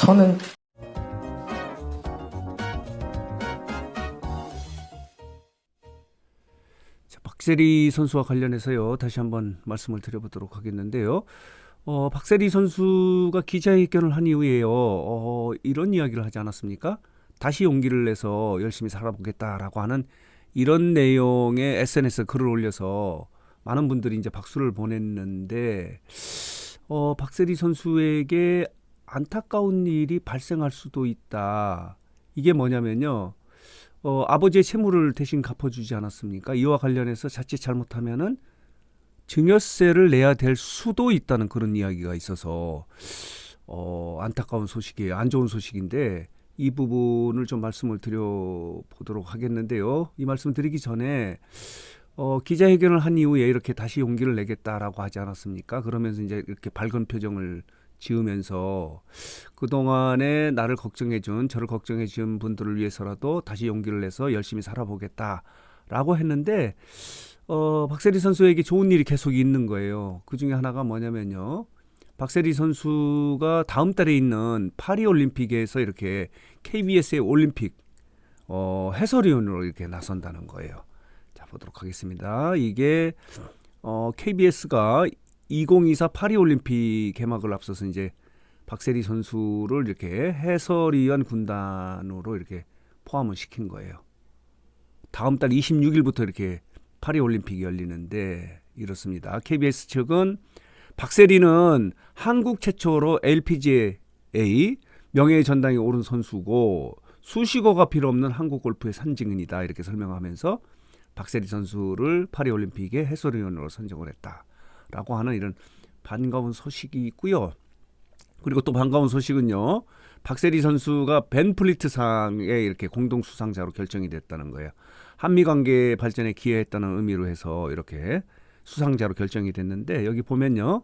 저는 자, 박세리 선수와 관련해서요. 다시 한번 말씀을 드려보도록 하겠는데요. 박세리 선수가 기자회견을 한 이후에요. 이런 이야기를 하지 않았습니까? 다시 용기를 내서 열심히 살아보겠다라고 하는 이런 내용의 SNS 글을 올려서 많은 분들이 이제 박수를 보냈는데, 박세리 선수에게 안타까운 일이 발생할 수도 있다. 이게 뭐냐면요. 아버지의 채무를 대신 갚아주지 않았습니까? 이와 관련해서 자칫 잘못하면은 증여세를 내야 될 수도 있다는 그런 이야기가 있어서 안타까운 소식이에요. 안 좋은 소식인데 이 부분을 좀 말씀을 드려보도록 하겠는데요. 이 말씀 드리기 전에 기자회견을 한 이후에 이렇게 다시 용기를 내겠다라고 하지 않았습니까? 그러면서 이제 이렇게 밝은 표정을 지으면서 그동안에 나를 걱정해준, 저를 걱정해준 분들을 위해서라도 다시 용기를 내서 열심히 살아보겠다라고 했는데, 박세리 선수에게 좋은 일이 계속 있는 거예요. 그 중에 하나가 뭐냐면요. 박세리 선수가 다음 달에 있는 파리올림픽에서 이렇게 KBS의 올림픽 해설위원으로 이렇게 나선다는 거예요. 자, 보도록 하겠습니다. 이게 KBS가 2024 파리올림픽 개막을 앞서서 이제 박세리 선수를 이렇게 해설위원 군단으로 이렇게 포함을 시킨 거예요. 다음 달 26일부터 이렇게 파리올림픽이 열리는데 이렇습니다. KBS 측은 박세리는 한국 최초로 LPGA 명예의 전당에 오른 선수고 수식어가 필요 없는 한국 골프의 산증인이다 이렇게 설명하면서 박세리 선수를 파리올림픽의 해설위원으로 선정을 했다라고 하는 이런 반가운 소식이 있고요. 그리고 또 반가운 소식은요. 박세리 선수가 벤 플리트 상에 이렇게 공동 수상자로 결정이 됐다는 거예요. 한미 관계 발전에 기여했다는 의미로 해서 이렇게 수상자로 결정이 됐는데 여기 보면요.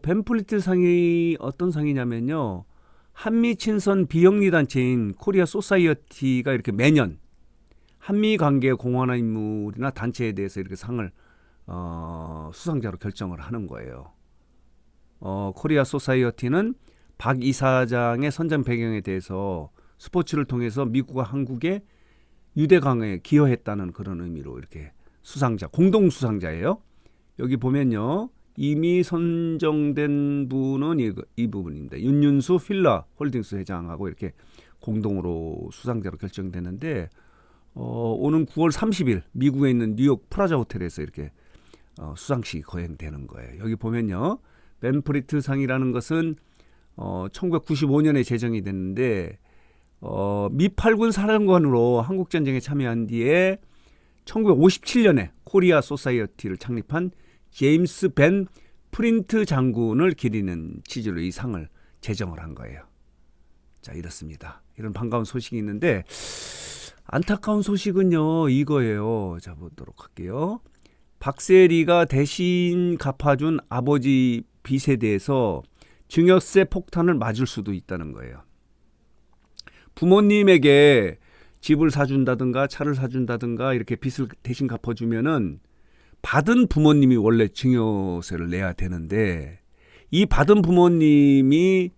벤 플리트 상이 어떤 상이냐면요. 한미 친선 비영리 단체인 코리아 소사이어티가 이렇게 매년 한미 관계에 공헌한 인물이나 단체에 대해서 이렇게 상을 수상자로 결정을 하는 거예요. 코리아 소사이어티는 박 이사장의 선전 배경에 대해서 스포츠를 통해서 미국과 한국의 유대 강화에 기여했다는 그런 의미로 이렇게 수상자, 공동 수상자예요. 여기 보면요. 이미 선정된 분은 이 부분입니다. 윤윤수 필라 홀딩스 회장하고 이렇게 공동으로 수상자로 결정되는데 오는 9월 30일 미국에 있는 뉴욕 프라자 호텔에서 이렇게 수상식이 거행되는 거예요. 여기 보면요. 벤 프리트 상이라는 것은 1995년에 제정이 됐는데 미 8군 사령관으로 한국전쟁에 참여한 뒤에 1957년에 코리아 소사이어티를 창립한 제임스 벤 프린트 장군을 기리는 취지로 이 상을 제정을 한 거예요. 자, 이렇습니다. 이런 반가운 소식이 있는데 안타까운 소식은요 이거예요. 자, 보도록 할게요. 박세리가 대신 갚아준 아버지 빚에 대해서 증여세 폭탄을 맞을 수도 있다는 거예요. 부모님에게 집을 사준다든가 차를 사준다든가 이렇게 빚을 대신 갚아주면은 받은 부모님이 원래 증여세를 내야 되는데 이 받은 부모님이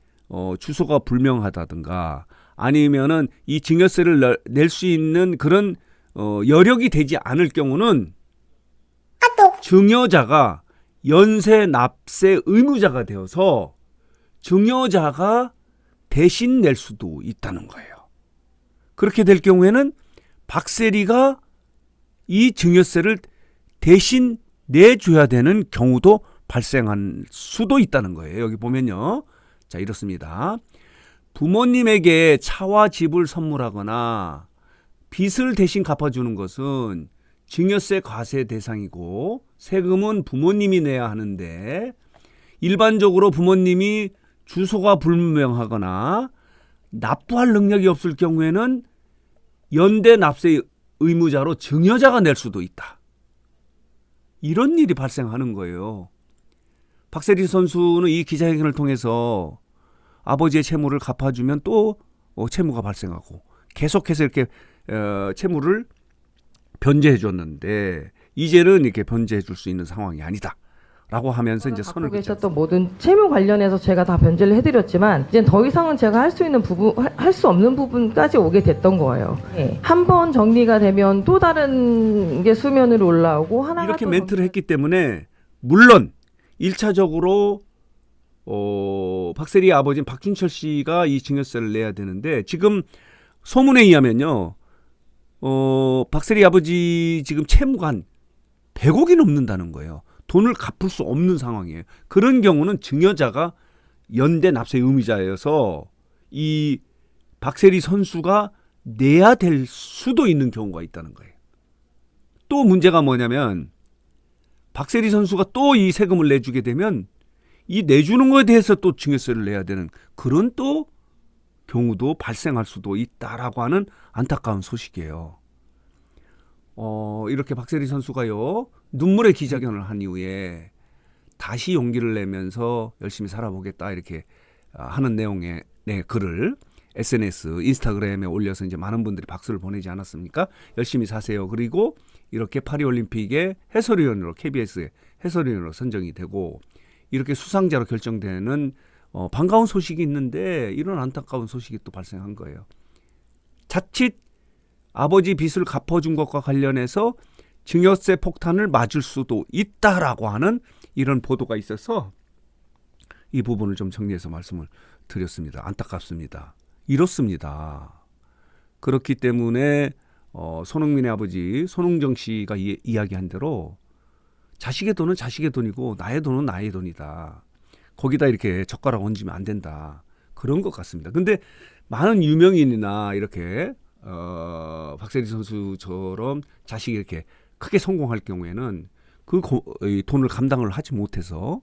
주소가 불명하다든가 아니면은 이 증여세를 낼 수 있는 그런 여력이 되지 않을 경우는 증여자가 연쇄 납세 의무자가 되어서 증여자가 대신 낼 수도 있다는 거예요. 그렇게 될 경우에는 박세리가 이 증여세를 대신 내줘야 되는 경우도 발생할 수도 있다는 거예요. 여기 보면요. 자, 이렇습니다. 부모님에게 차와 집을 선물하거나 빚을 대신 갚아주는 것은 증여세 과세 대상이고 세금은 부모님이 내야 하는데 일반적으로 부모님이 주소가 불분명하거나 납부할 능력이 없을 경우에는 연대 납세 의무자로 증여자가 낼 수도 있다. 이런 일이 발생하는 거예요. 박세리 선수는 이 기자회견을 통해서 아버지의 채무를 갚아주면 또 채무가 발생하고 계속해서 이렇게 채무를 변제해 줬는데 이제는 이렇게 변제해 줄 수 있는 상황이 아니다 라고 하면서 이제 선을 갖고 긋지 계셨던 모든 채무 관련해서 제가 다 변제를 해드렸지만 이제 더 이상은 제가 할 수 있는 부분, 할 수 없는 부분까지 오게 됐던 거예요. 한 번 정리가 되면 또 다른 게 수면으로 올라오고 하나가 이렇게 또 멘트를 했기 때문에 물론 1차적으로 박세리의 아버지인 박준철 씨가 이 증여세를 내야 되는데 지금 소문에 의하면요. 박세리 아버지 지금 채무가 한 100억이 넘는다는 거예요. 돈을 갚을 수 없는 상황이에요. 그런 경우는 증여자가 연대 납세 의무자여서 이 박세리 선수가 내야 될 수도 있는 경우가 있다는 거예요. 또 문제가 뭐냐면 박세리 선수가 또 이 세금을 내주게 되면 이 내주는 거에 대해서 또 증여세를 내야 되는 그런 또 경우도 발생할 수도 있다라고 하는 안타까운 소식이에요. 이렇게 박세리 선수가요 눈물의 기자회견을 한 이후에 다시 용기를 내면서 열심히 살아보겠다 이렇게 하는 내용의 글을 SNS, 인스타그램에 올려서 이제 많은 분들이 박수를 보내지 않았습니까? 열심히 사세요. 그리고 이렇게 파리올림픽의 해설위원으로 KBS의 해설위원으로 선정이 되고 이렇게 수상자로 결정되는 반가운 소식이 있는데 이런 안타까운 소식이 또 발생한 거예요. 자칫 아버지 빚을 갚아준 것과 관련해서 증여세 폭탄을 맞을 수도 있다라고 하는 이런 보도가 있어서 이 부분을 좀 정리해서 말씀을 드렸습니다. 안타깝습니다. 이렇습니다. 그렇기 때문에 손흥민의 아버지 손흥정 씨가 이야기한 대로 자식의 돈은 자식의 돈이고 나의 돈은 나의 돈이다. 거기다 이렇게 젓가락 얹으면 안 된다. 그런 것 같습니다. 근데 많은 유명인이나 이렇게 박세리 선수처럼 자식이 이렇게 크게 성공할 경우에는 그 돈을 감당을 하지 못해서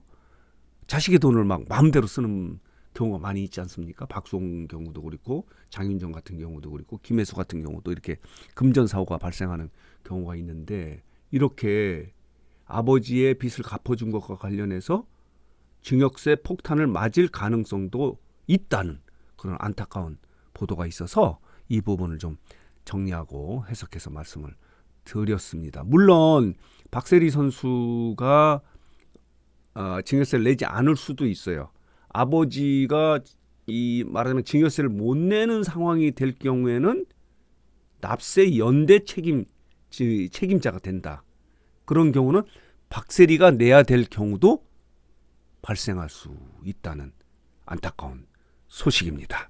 자식의 돈을 막 마음대로 쓰는 경우가 많이 있지 않습니까? 박수홍 경우도 그렇고 장윤정 같은 경우도 그렇고 김혜수 같은 경우도 이렇게 금전 사고가 발생하는 경우가 있는데 이렇게 아버지의 빚을 갚아준 것과 관련해서 증여세 폭탄을 맞을 가능성도 있다는 그런 안타까운 보도가 있어서 이 부분을 좀 정리하고 해석해서 말씀을 드렸습니다. 물론 박세리 선수가 증여세를 내지 않을 수도 있어요. 아버지가 이 말하자면 증여세를 못 내는 상황이 될 경우에는 납세 연대 책임자가 된다. 그런 경우는 박세리가 내야 될 경우도 발생할 수 있다는 안타까운 소식입니다.